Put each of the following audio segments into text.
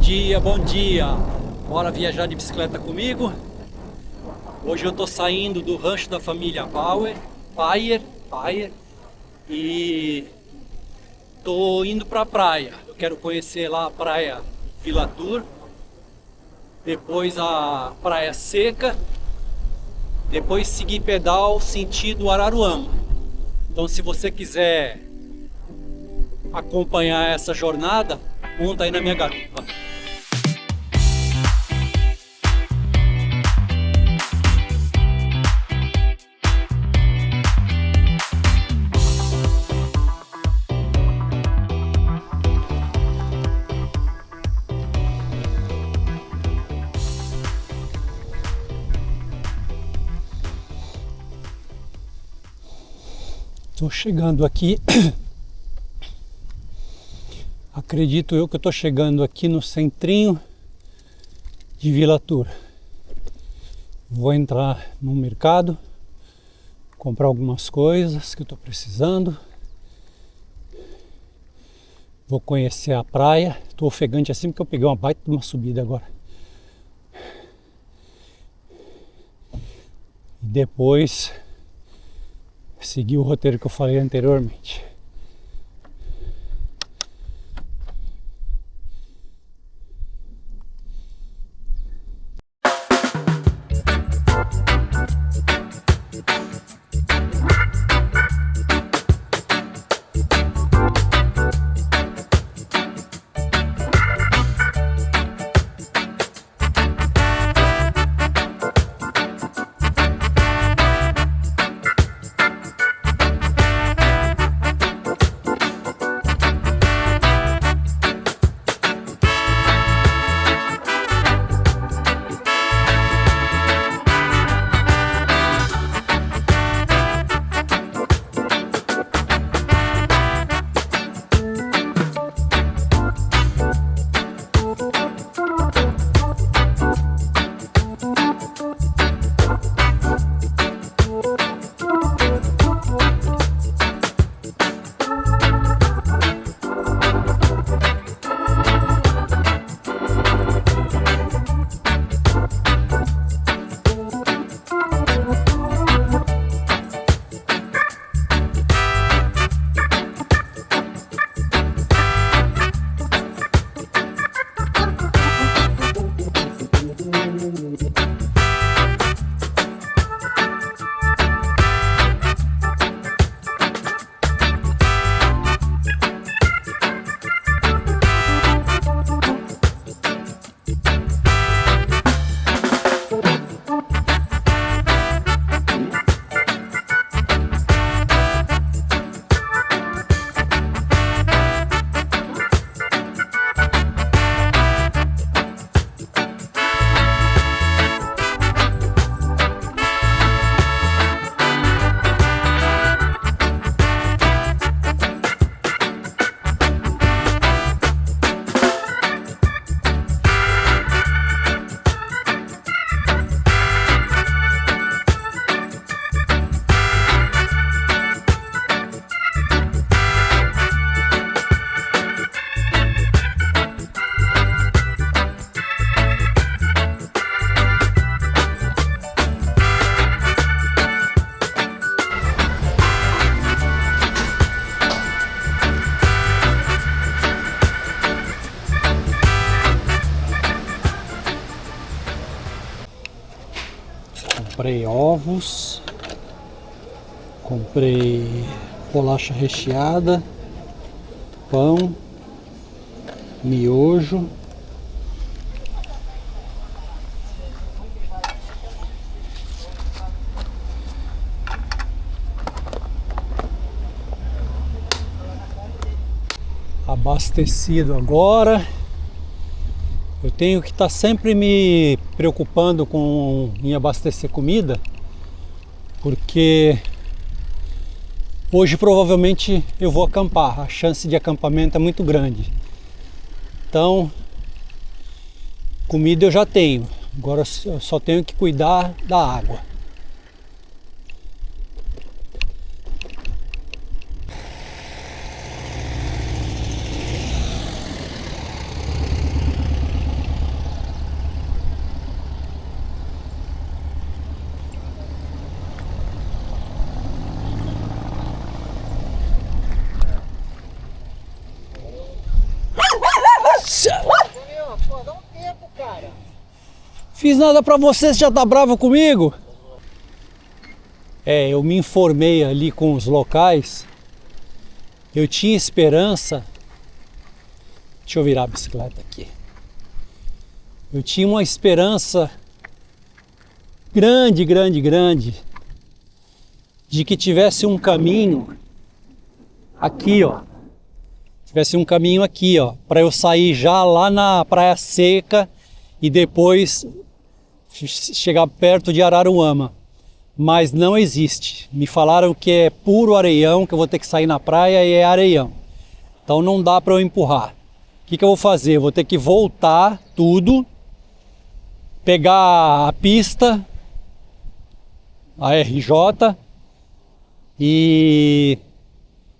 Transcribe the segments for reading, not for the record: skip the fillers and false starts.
dia, bom dia! Bora viajar de bicicleta comigo? Hoje eu tô saindo do rancho da família Payer e tô indo pra praia. Eu quero conhecer lá a praia Vila Tour, depois a Praia Seca, depois seguir pedal sentido Araruama. Então, se você quiser acompanhar essa jornada, monta aí na minha garupa. Estou chegando aqui, acredito eu que eu estou chegando aqui no centrinho de Vila Tour. Vou entrar no mercado, comprar algumas coisas que eu estou precisando. Vou conhecer a praia, estou ofegante assim porque eu peguei uma baita de uma subida agora. E depois seguir o roteiro que eu falei anteriormente. Comprei ovos, comprei bolacha recheada, pão, miojo, abastecido agora. Eu tenho que estar sempre me preocupando em abastecer comida, porque hoje provavelmente eu vou acampar, a chance de acampamento é muito grande. Então, comida eu já tenho, agora eu só tenho que cuidar da água. Fiz nada pra você, você já tá bravo comigo? Eu me informei ali com os locais. Eu tinha esperança. Deixa eu virar a bicicleta aqui. Eu tinha uma esperança grande, de que tivesse um caminho aqui, ó. Tivesse um caminho aqui, ó, para eu sair já lá na Praia Seca e depois chegar perto de Araruama. Mas não existe. Me falaram que é puro areião, que eu vou ter que sair na praia e é areião. Então não dá para eu empurrar. O que eu vou fazer? Eu vou ter que voltar tudo, pegar a pista, a RJ, e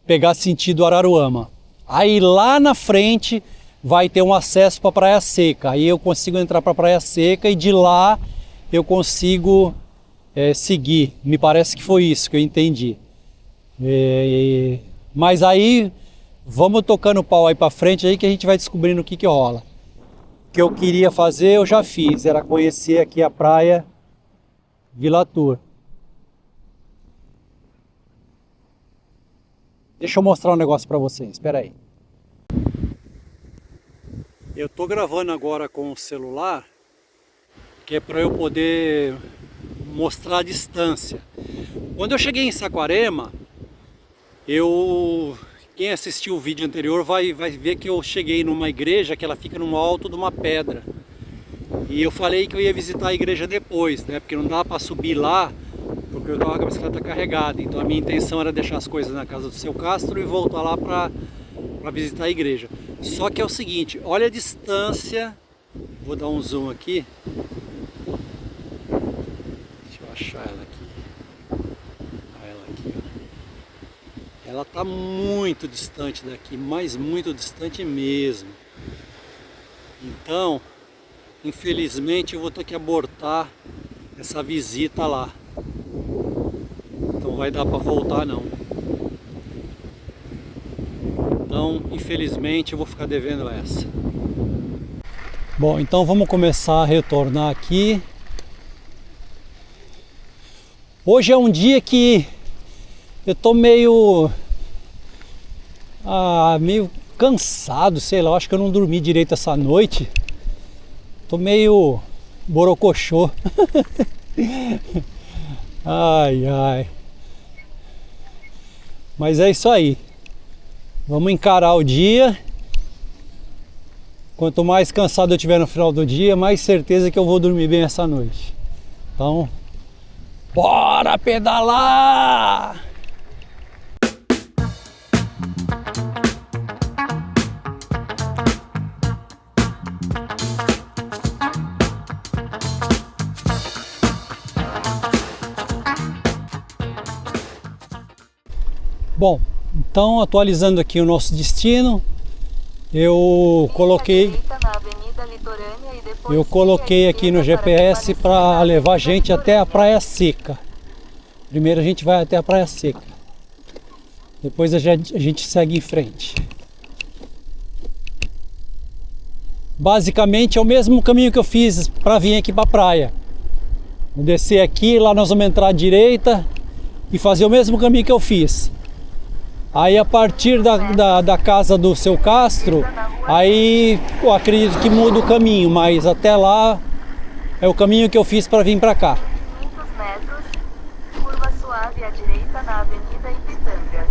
pegar sentido Araruama. Aí lá na frente vai ter um acesso para a Praia Seca. Aí eu consigo entrar para a Praia Seca e de lá eu consigo seguir. Me parece que foi isso que eu entendi. Mas aí vamos tocando o pau aí para frente aí que a gente vai descobrindo o que rola. O que eu queria fazer eu já fiz, era conhecer aqui a praia Vila Tour. Deixa eu mostrar um negócio para vocês, espera aí. Eu tô gravando agora com o celular, que é para eu poder mostrar a distância. Quando eu cheguei em Saquarema, quem assistiu o vídeo anterior vai ver que eu cheguei numa igreja que ela fica no alto de uma pedra. E eu falei que eu ia visitar a igreja depois, né? Porque não dá para subir lá, porque eu estava com a bicicleta carregada. Então a minha intenção era deixar as coisas na casa do seu Castro e voltar lá para visitar a igreja. Só que é o seguinte, olha a distância. Vou dar um zoom aqui. Deixa eu achar ela aqui. Ela aqui, ó. Ela está muito distante daqui, mas muito distante mesmo. Então, infelizmente eu vou ter que abortar essa visita lá. Não vai dar para voltar não. Então, infelizmente eu vou ficar devendo essa. Bom, então vamos começar a retornar aqui. Hoje é um dia que eu tô meio cansado, sei lá, acho que eu não dormi direito essa noite. Tô meio borocochô. Ai. Mas é isso aí. Vamos encarar o dia. Quanto mais cansado eu tiver no final do dia, mais certeza que eu vou dormir bem essa noite. Então, bora pedalar! Bom, então atualizando aqui o nosso destino, eu coloquei aqui no GPS para levar a gente até a Praia Seca. Primeiro a gente vai até a Praia Seca, depois a gente segue em frente. Basicamente é o mesmo caminho que eu fiz para vir aqui para a praia. Vou descer aqui, lá nós vamos entrar à direita e fazer o mesmo caminho que eu fiz. Aí a partir da casa do seu Castro, aí eu acredito que muda o caminho, mas até lá é o caminho que eu fiz para vir para cá. 500 metros, curva suave à direita na Avenida Ipitangas.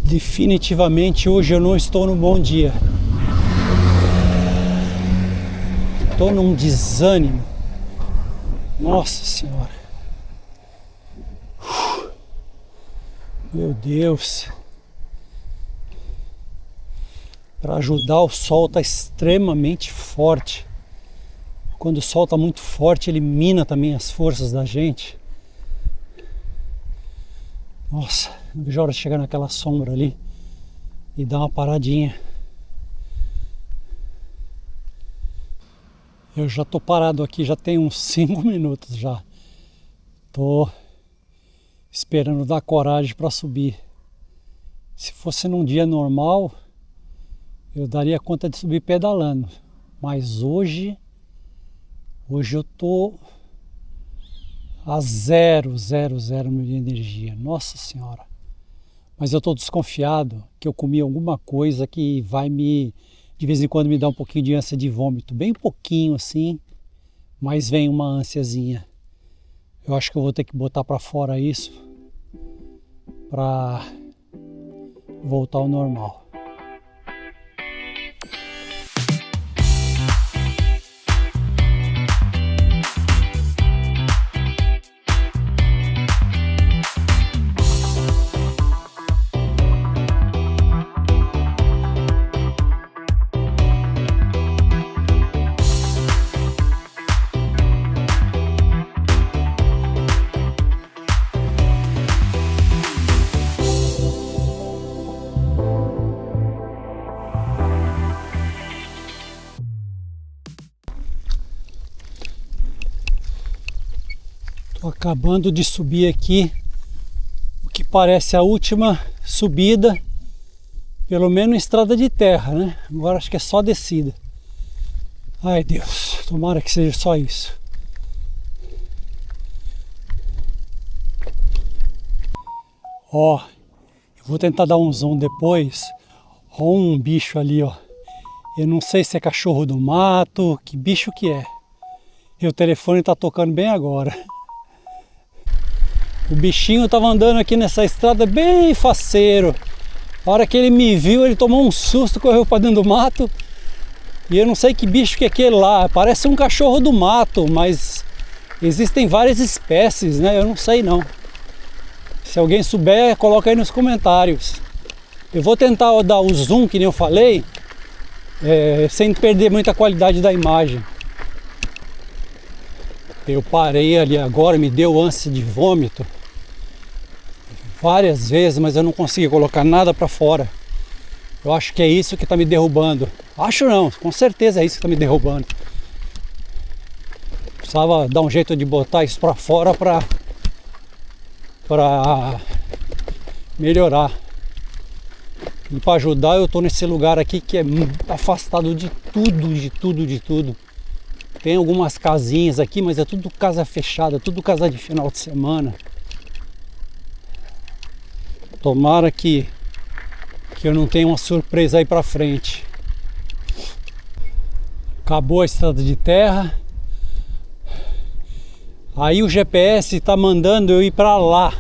Definitivamente hoje eu não estou num bom dia. Estou num desânimo. Nossa Senhora. Meu Deus. Para ajudar, o sol está extremamente forte. Quando o sol está muito forte, ele mina também as forças da gente. Nossa, não vejo a hora de chegar naquela sombra ali e dar uma paradinha. Eu já tô parado aqui, já tem uns 5 minutos já. Tô esperando dar coragem para subir. Se fosse num dia normal, eu daria conta de subir pedalando. Mas hoje eu tô a zero de energia. Nossa Senhora. Mas eu tô desconfiado que eu comi alguma coisa que vai de vez em quando me dar um pouquinho de ânsia de vômito. Bem pouquinho assim, mas vem uma ânsiazinha. Eu acho que eu vou ter que botar para fora isso para voltar ao normal. Tô acabando de subir aqui o que parece a última subida, pelo menos em estrada de terra, né? Agora acho que é só descida. Ai Deus, tomara que seja só isso. Ó, eu vou tentar dar um zoom depois. Ó, um bicho ali, ó. Eu não sei se é cachorro do mato, que bicho que é. E o telefone tá tocando bem agora. O bichinho tava andando aqui nessa estrada bem faceiro. A hora que ele me viu, ele tomou um susto, correu para dentro do mato. E eu não sei que bicho que é aquele lá. Parece um cachorro do mato, mas existem várias espécies, né? Eu não sei não. Se alguém souber, coloca aí nos comentários. Eu vou tentar dar o zoom, que nem eu falei, sem perder muita qualidade da imagem. Eu parei ali agora, me deu ânsia de vômito várias vezes, mas eu não consegui colocar nada para fora. Eu acho que é isso que está me derrubando. Acho não, com certeza é isso que está me derrubando. Precisava dar um jeito de botar isso para fora para melhorar. E para ajudar, eu estou nesse lugar aqui que é afastado de tudo. Tem algumas casinhas aqui, mas é tudo casa fechada, tudo casa de final de semana. Tomara que eu não tenha uma surpresa aí pra frente. Acabou a estrada de terra. Aí o GPS tá mandando eu ir pra lá.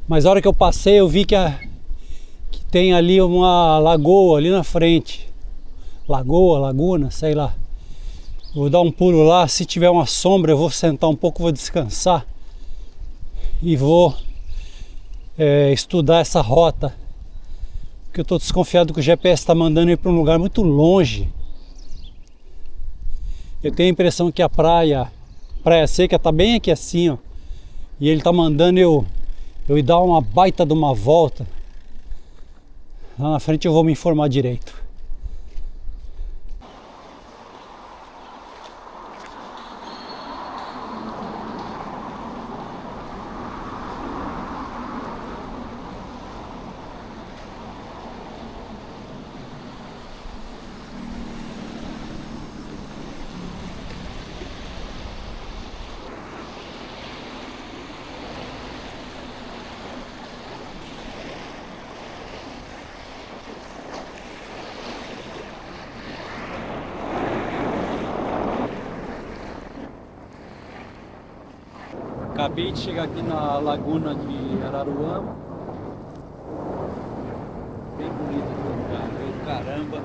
Mas a hora que eu passei eu vi que tem ali uma lagoa ali na frente. Lagoa, laguna, sei lá. Vou dar um pulo lá, se tiver uma sombra eu vou sentar um pouco, vou descansar e vou estudar essa rota, porque eu estou desconfiado que o GPS está mandando ir para um lugar muito longe. Eu tenho a impressão que a Praia Seca está bem aqui assim, ó, e ele está mandando eu ir dar uma baita de uma volta. Lá na frente eu vou me informar direito. Acabei de chegar aqui na laguna de Araruama. Bem bonito aqui, cara. Meu caramba.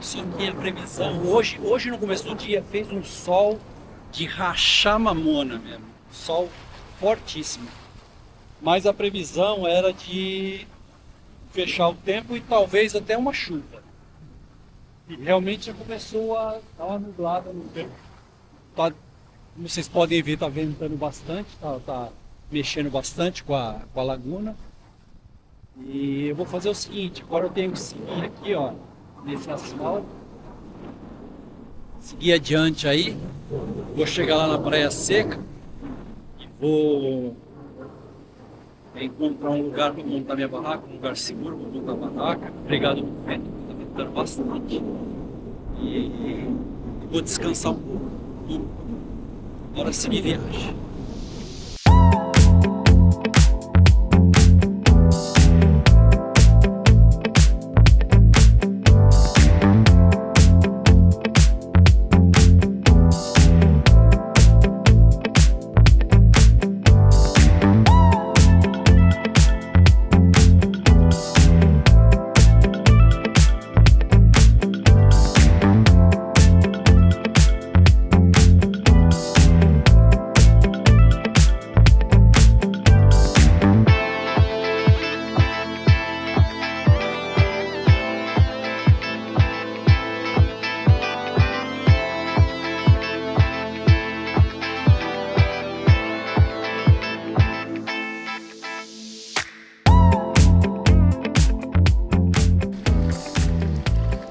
Isso aqui é a previsão. Hoje no começo do dia fez um sol de rachar mamona mesmo. Sol fortíssimo. Mas a previsão era de fechar o tempo e talvez até uma chuva. E realmente já começou a dar uma nublada no tempo. Como vocês podem ver, tá ventando bastante, tá mexendo bastante com a laguna. E eu vou fazer o seguinte, agora eu tenho que seguir aqui, ó, nesse asfalto. Seguir adiante aí. Vou chegar lá na Praia Seca e vou É encontrar um lugar para montar minha barraca, um lugar seguro para montar a barraca, pregado no vento, que está ventando bastante. E vou descansar um pouco. Bora seguir viagem.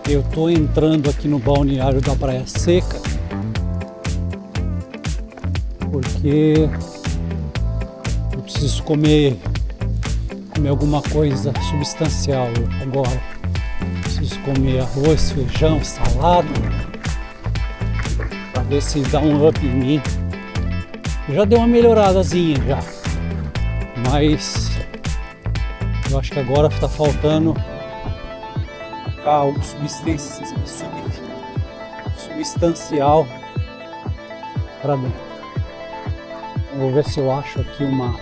Eu tô entrando aqui no balneário da Praia Seca porque eu preciso comer alguma coisa substancial agora. Preciso comer arroz, feijão, salada para ver se dá um up em mim. Já deu uma melhoradazinha já, mas eu acho que agora está faltando algo substancial para dentro. Vou ver se eu acho aqui uma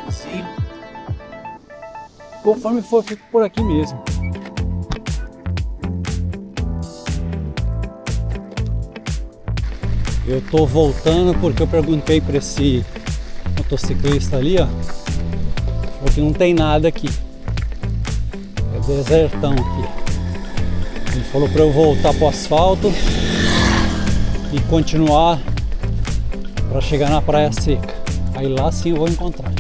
focinho. Conforme for, fico por aqui mesmo. Eu tô voltando porque eu perguntei para esse motociclista ali, ó, falou que não tem nada aqui. Desertão aqui. Ele falou para eu voltar pro asfalto e continuar para chegar na Praia Seca. Aí lá sim eu vou encontrar.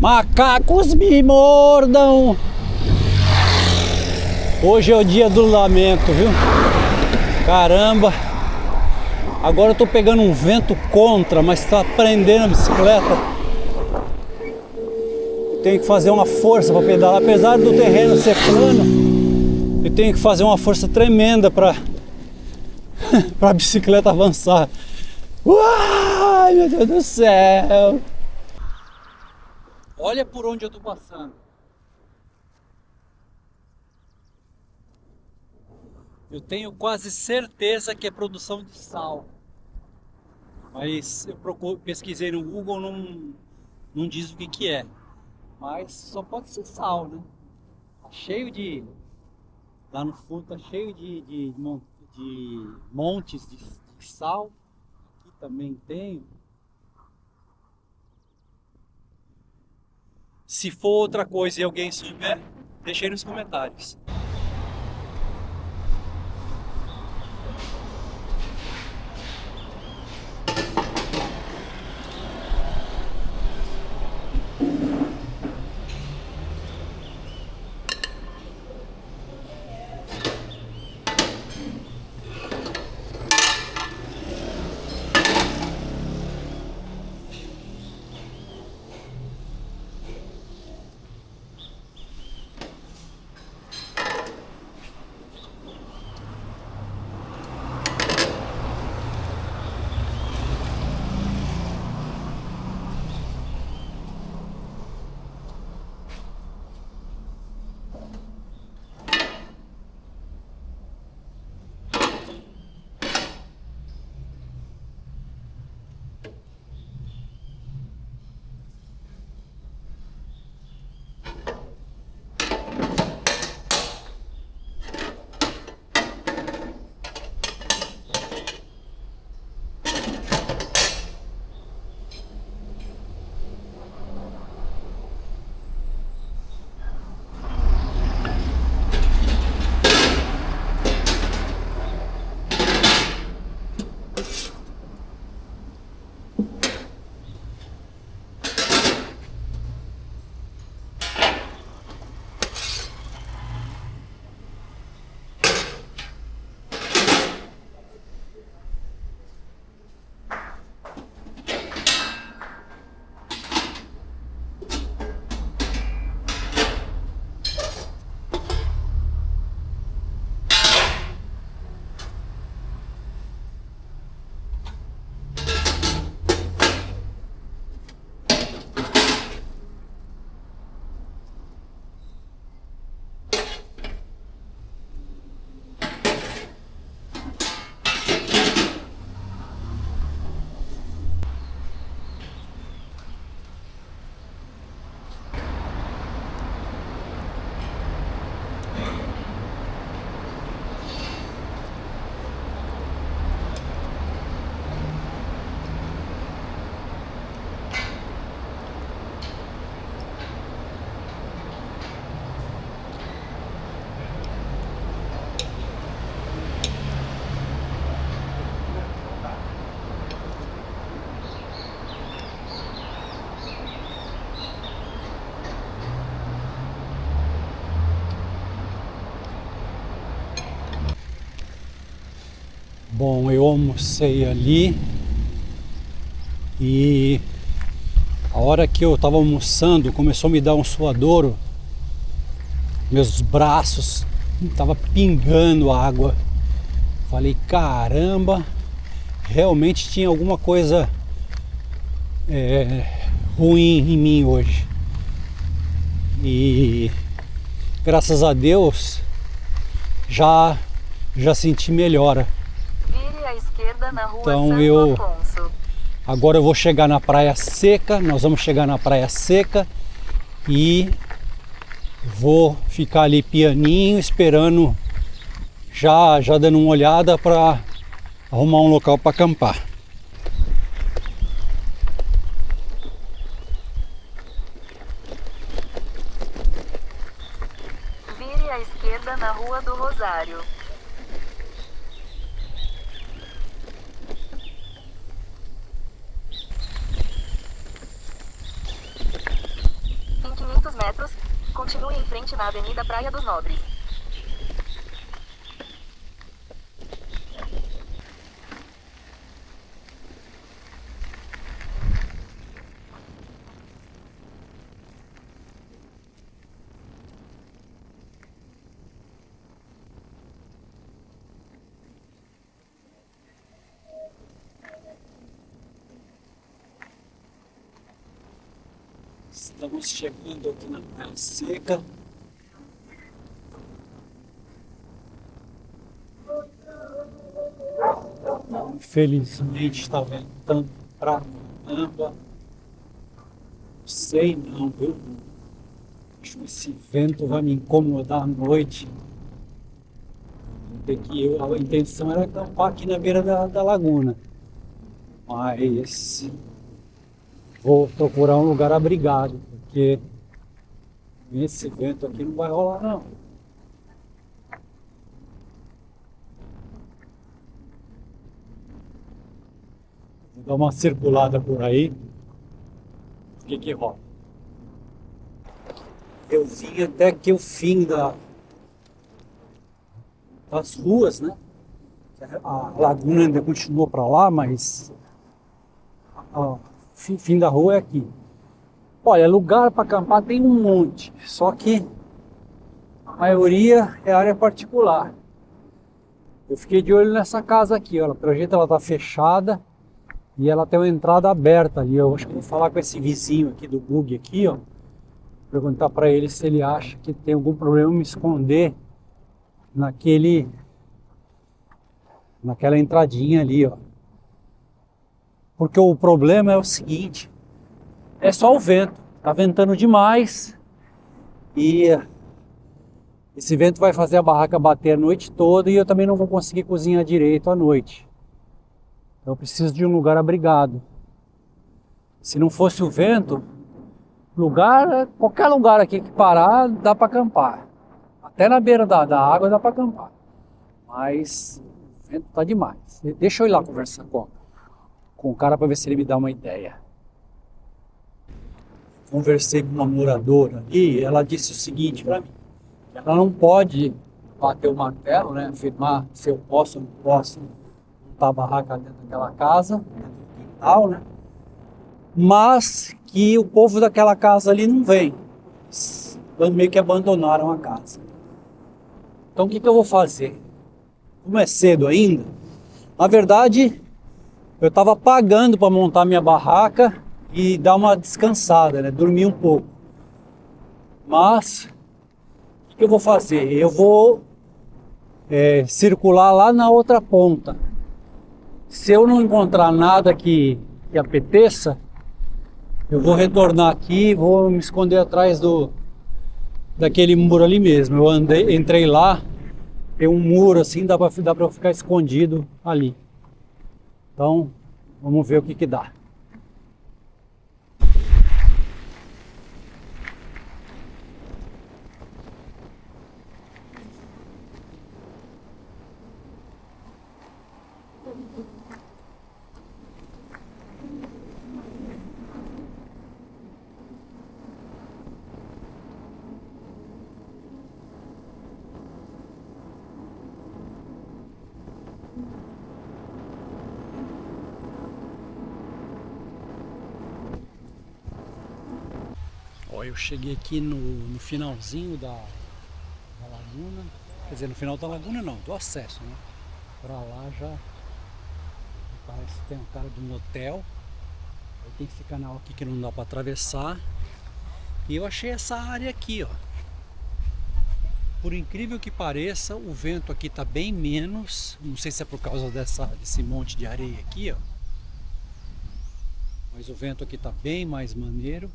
Macacos me mordam. Hoje é o dia do lamento, viu? Caramba. Agora eu tô pegando um vento contra, mas tá prendendo a bicicleta. Tenho que fazer uma força para pedalar, apesar do terreno ser plano. Eu tenho que fazer uma força tremenda para a bicicleta avançar. Uai, meu Deus do céu! Olha por onde eu tô passando. Eu tenho quase certeza que é produção de sal. Mas eu pesquisei no Google, não diz o que é. Mas só pode ser sal, né? Tá cheio de... Lá no fundo tá cheio de montes de sal. Aqui também tem. Se for outra coisa e alguém souber, deixa aí nos comentários. Bom, eu almocei ali e a hora que eu tava almoçando começou a me dar um suadouro, meus braços tava pingando água. Falei, caramba, realmente tinha alguma coisa ruim em mim hoje. E graças a Deus já senti melhora. Vire à esquerda na rua Então Santo Afonso. agora eu vou chegar na Praia Seca, nós vamos chegar na Praia Seca e vou ficar ali pianinho, esperando, já dando uma olhada para arrumar um local para acampar. Vire à esquerda na Rua do Rosário. Em 500 metros, continue em frente na Avenida Praia dos Nobres. Estamos chegando aqui na Praia Seca. Infelizmente está ventando pra caramba. Não sei não, viu? Acho que esse vento vai me incomodar à noite. A intenção era acampar aqui na beira da laguna. Mas vou procurar um lugar abrigado, porque esse vento aqui não vai rolar não. Vou dar uma circulada por aí. O que rola? Eu vim até aqui o fim das ruas, né? A laguna ainda continuou para lá, mas o fim da rua é aqui. Olha, lugar para acampar tem um monte, só que a maioria é área particular. Eu fiquei de olho nessa casa aqui, ó. Pelo jeito ela tá fechada e ela tem uma entrada aberta ali. Eu acho que vou falar com esse vizinho aqui do bug aqui, ó. Perguntar para ele se ele acha que tem algum problema em me esconder naquela entradinha ali, ó. Porque o problema é o seguinte, é só o vento, tá ventando demais e esse vento vai fazer a barraca bater a noite toda e eu também não vou conseguir cozinhar direito à noite. Então eu preciso de um lugar abrigado. Se não fosse o vento, qualquer lugar aqui que parar dá para acampar. Até na beira da água dá para acampar. Mas o vento tá demais. Deixa eu ir lá conversar com o cara para ver se ele me dá uma ideia. Conversei com uma moradora e ela disse o seguinte para mim: ela não pode bater o martelo, né, afirmar se eu posso ou não posso montar a barraca dentro daquela casa, dentro do quintal, né, mas que o povo daquela casa ali não vem, meio que abandonaram a casa. Então o que eu vou fazer? Como é cedo ainda, na verdade eu estava pagando para montar minha barraca e dar uma descansada, né? Dormir um pouco. Mas o que eu vou fazer? Eu vou circular lá na outra ponta. Se eu não encontrar nada que apeteça, eu vou retornar aqui e vou me esconder atrás daquele muro ali mesmo. Eu entrei lá, tem um muro assim, dá para eu ficar escondido ali. Então, vamos ver o que dá. Ó, eu cheguei aqui no finalzinho da laguna, quer dizer, no final da laguna não, do acesso, né? Pra lá já parece que tem um cara de um hotel. Aí tem esse canal aqui que não dá pra atravessar. E eu achei essa área aqui, ó. Por incrível que pareça, o vento aqui tá bem menos. Não sei se é por causa desse monte de areia aqui, ó. Mas o vento aqui tá bem mais maneiro.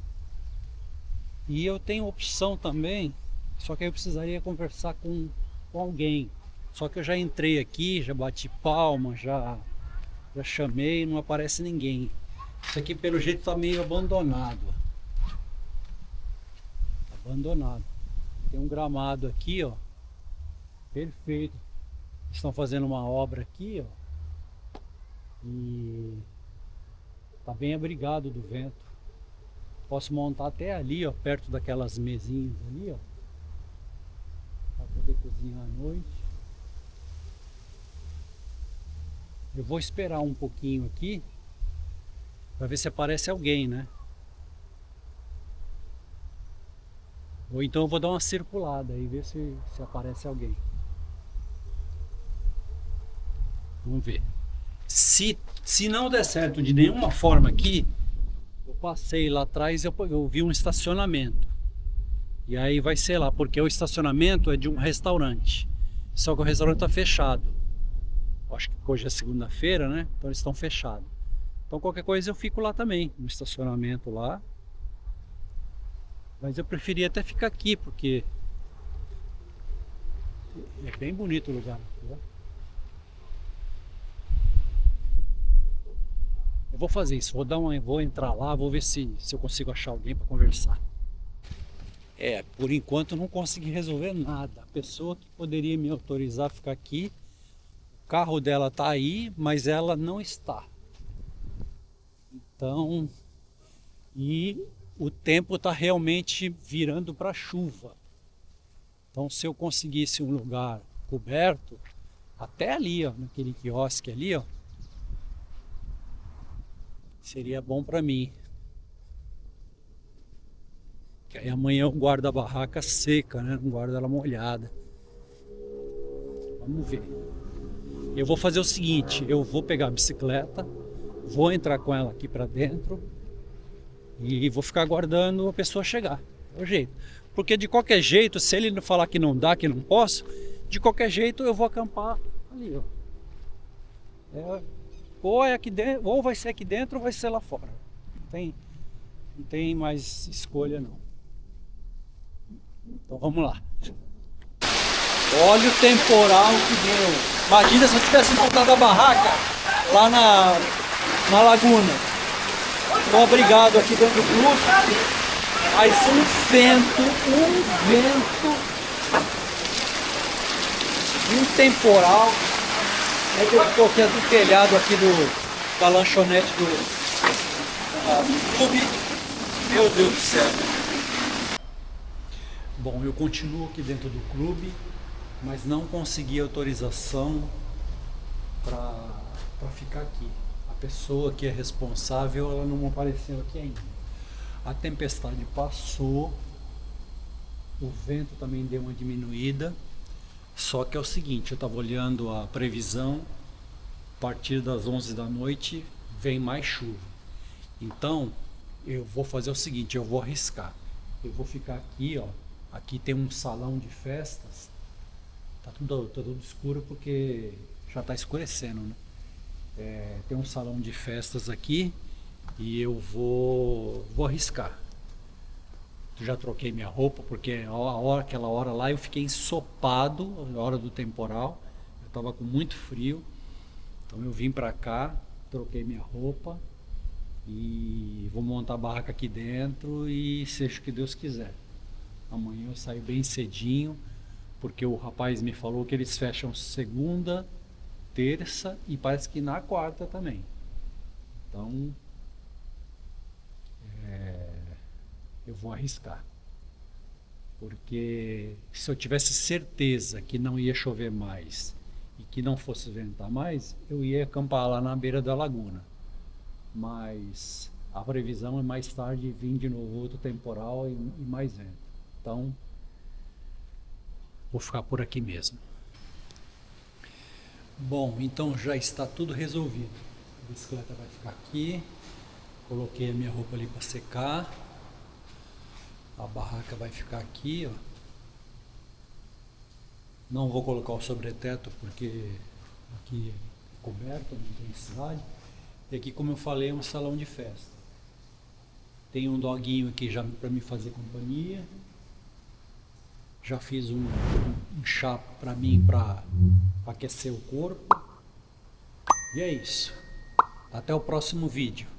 E eu tenho opção também, só que aí eu precisaria conversar com alguém. Só que eu já entrei aqui, já bati palma, já chamei, não aparece ninguém. Isso aqui pelo jeito tá meio abandonado. Abandonado. Tem um gramado aqui, ó. Perfeito. Estão fazendo uma obra aqui, ó. E tá bem abrigado do vento. Posso montar até ali, ó, perto daquelas mesinhas ali, ó, para poder cozinhar à noite. Eu vou esperar um pouquinho aqui para ver se aparece alguém, né? Ou então eu vou dar uma circulada e ver se aparece alguém. Vamos ver. Se não der certo de nenhuma forma aqui, eu passei lá atrás, eu vi um estacionamento. E aí vai ser lá, porque o estacionamento é de um restaurante. Só que o restaurante está fechado. Acho que hoje é segunda-feira, né? Então eles estão fechados. Então qualquer coisa eu fico lá também, no estacionamento lá. Mas eu preferia até ficar aqui, porque é bem bonito o lugar. Né? Eu vou fazer isso, vou entrar lá, vou ver se eu consigo achar alguém para conversar. Por enquanto eu não consegui resolver nada. A pessoa que poderia me autorizar a ficar aqui, o carro dela tá aí, mas ela não está. Então, e o tempo tá realmente virando para chuva. Então, se eu conseguisse um lugar coberto, até ali, ó, naquele quiosque ali, ó, seria bom para mim. Que aí amanhã eu guardo a barraca seca, né? Não guardo ela molhada. Vamos ver. Eu vou fazer o seguinte, eu vou pegar a bicicleta, vou entrar com ela aqui para dentro e vou ficar aguardando a pessoa chegar. É o jeito. Porque de qualquer jeito, se ele não falar que não dá, que não posso, de qualquer jeito eu vou acampar ali, ó. Ou é aqui dentro, ou vai ser aqui dentro ou vai ser lá fora. Não tem mais escolha não. Então vamos lá. Olha o temporal que deu. Imagina se eu tivesse montado a barraca lá na laguna. Estou abrigado aqui dentro do clube. Mas um temporal. É que eu estou aqui do telhado aqui da lanchonete do clube. Meu Deus do céu. Bom, eu continuo aqui dentro do clube, mas não consegui autorização para ficar aqui. A pessoa que é responsável, ela não apareceu aqui ainda. A tempestade passou, o vento também deu uma diminuída. Só que é o seguinte, eu estava olhando a previsão, a partir das 11 da noite vem mais chuva. Então, eu vou fazer o seguinte, eu vou arriscar. Eu vou ficar aqui, ó. Aqui tem um salão de festas. Tá tudo escuro porque já está escurecendo, né? Tem um salão de festas aqui e eu vou arriscar. Já troquei minha roupa porque aquela hora lá eu fiquei ensopado, a hora do temporal, eu estava com muito frio, então eu vim para cá, troquei minha roupa e vou montar a barraca aqui dentro e seja o que Deus quiser. Amanhã eu saio bem cedinho, porque o rapaz me falou que eles fecham segunda, terça e parece que na quarta também. Então eu vou arriscar, porque se eu tivesse certeza que não ia chover mais e que não fosse ventar mais, eu ia acampar lá na beira da laguna. Mas A previsão é mais tarde vir de novo outro temporal e mais vento. Então, vou ficar por aqui mesmo. Bom, então já está tudo resolvido. A bicicleta vai ficar aqui. Coloquei a minha roupa ali para secar. A barraca vai ficar aqui, ó. Não vou colocar o sobreteto porque aqui é coberto, não tem necessidade. E aqui, como eu falei, é um salão de festa. Tem um doguinho aqui já para me fazer companhia. Já fiz um chá para mim para aquecer o corpo. E é isso. Até o próximo vídeo.